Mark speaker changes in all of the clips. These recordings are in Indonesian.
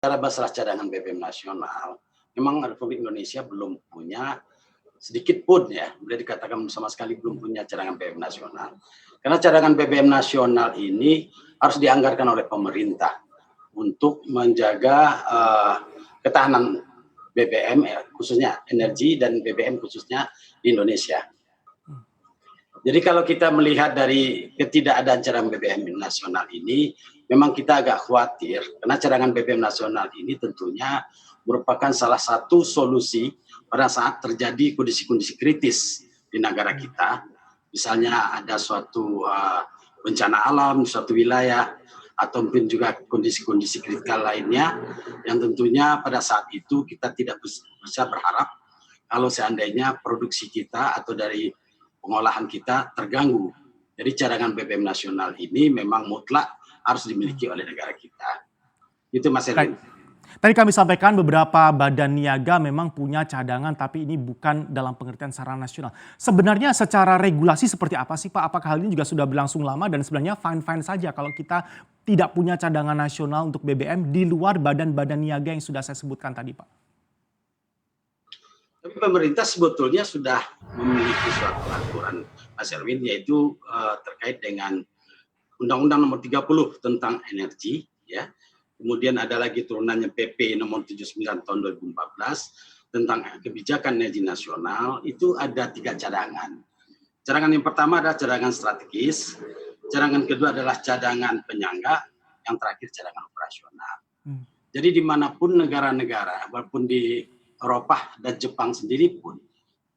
Speaker 1: Cara masalah cadangan BBM nasional, memang Republik Indonesia belum punya sedikit pun ya, boleh dikatakan sama sekali belum punya cadangan BBM nasional. Karena cadangan BBM nasional ini harus dianggarkan oleh pemerintah untuk menjaga ketahanan BBM, khususnya energi dan BBM khususnya di Indonesia. Jadi kalau kita melihat dari ketidakadaan cadangan BBM nasional ini, memang kita agak khawatir karena cadangan BBM nasional ini tentunya merupakan salah satu solusi pada saat terjadi kondisi-kondisi kritis di negara kita. Misalnya ada suatu bencana alam di suatu wilayah atau mungkin juga kondisi-kondisi kritikal lainnya yang tentunya pada saat itu kita tidak bisa berharap kalau seandainya produksi kita atau dari pengolahan kita terganggu. Jadi cadangan BBM nasional ini memang mutlak harus dimiliki oleh negara kita. Itu Mas Erwin.
Speaker 2: Tadi kami sampaikan beberapa badan niaga memang punya cadangan tapi ini bukan dalam pengertian secara nasional. Sebenarnya secara regulasi seperti apa sih Pak? Apakah hal ini juga sudah berlangsung lama dan sebenarnya fine-fine saja kalau kita tidak punya cadangan nasional untuk BBM di luar badan-badan niaga yang sudah saya sebutkan tadi Pak?
Speaker 1: Tapi pemerintah sebetulnya sudah memiliki suatu aturan, Mas Erwin, yaitu terkait dengan Undang-Undang Nomor 30 tentang energi, ya. Kemudian ada lagi turunannya PP Nomor 79 Tahun 2014 tentang kebijakan energi nasional. Itu ada 3 cadangan. Cadangan yang pertama adalah cadangan strategis, cadangan kedua adalah cadangan penyangga, yang terakhir cadangan operasional. Jadi dimanapun negara-negara, walaupun di Eropa dan Jepang sendiri pun,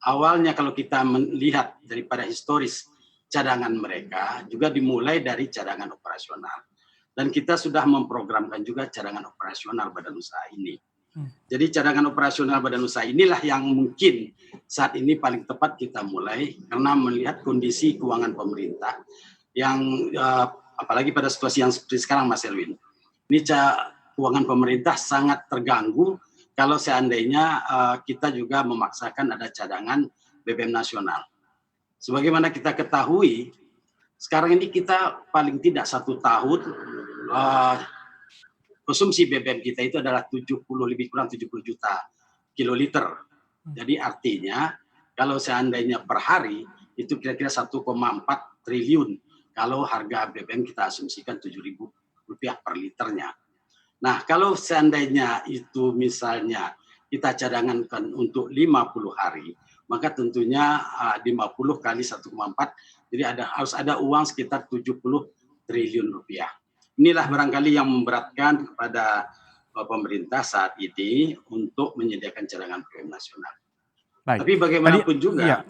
Speaker 1: awalnya kalau kita melihat daripada historis cadangan mereka juga dimulai dari cadangan operasional. Dan kita sudah memprogramkan juga cadangan operasional badan usaha ini. Jadi cadangan operasional badan usaha inilah yang mungkin saat ini paling tepat kita mulai karena melihat kondisi keuangan pemerintah yang apalagi pada situasi yang seperti sekarang Mas Erwin. Ini keuangan pemerintah sangat terganggu kalau seandainya kita juga memaksakan ada cadangan BBM nasional. Sebagaimana kita ketahui, sekarang ini kita paling tidak 1 tahun konsumsi BBM kita itu adalah lebih kurang 70 juta kiloliter. Jadi artinya kalau seandainya per hari itu kira-kira 1,4 triliun kalau harga BBM kita asumsikan Rp7.000 per liternya. Nah, kalau seandainya itu misalnya kita cadangankan untuk 50 hari, maka tentunya 50 kali 1,4, jadi harus ada uang sekitar 70 triliun rupiah. Inilah barangkali yang memberatkan kepada pemerintah saat ini untuk menyediakan cadangan BBM nasional. Baik. Tapi bagaimanapun juga,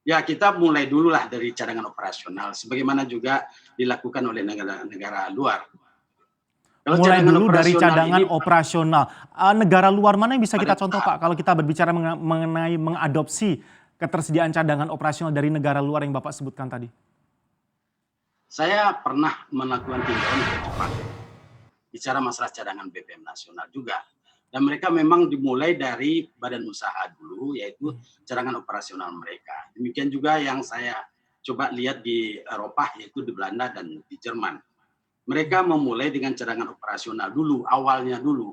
Speaker 1: ya kita mulai dululah dari cadangan operasional, sebagaimana juga dilakukan oleh negara-negara luar.
Speaker 2: Kalau mulai dulu dari cadangan operasional. Negara luar mana yang bisa kita contoh Pak kalau kita berbicara mengenai mengadopsi ketersediaan cadangan operasional dari negara luar yang Bapak sebutkan tadi?
Speaker 1: Saya pernah melakukan tinjauan ke Jepang. Bicara masalah cadangan BBM nasional juga. Dan mereka memang dimulai dari badan usaha dulu, yaitu cadangan operasional mereka. Demikian juga yang saya coba lihat di Eropa, yaitu di Belanda dan di Jerman. Mereka memulai dengan cadangan operasional dulu, awalnya dulu.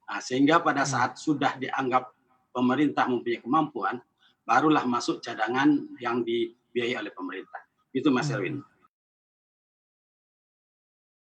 Speaker 1: Nah, sehingga pada saat sudah dianggap pemerintah mempunyai kemampuan, barulah masuk cadangan yang dibiayai oleh pemerintah. Itu Mas Erwin.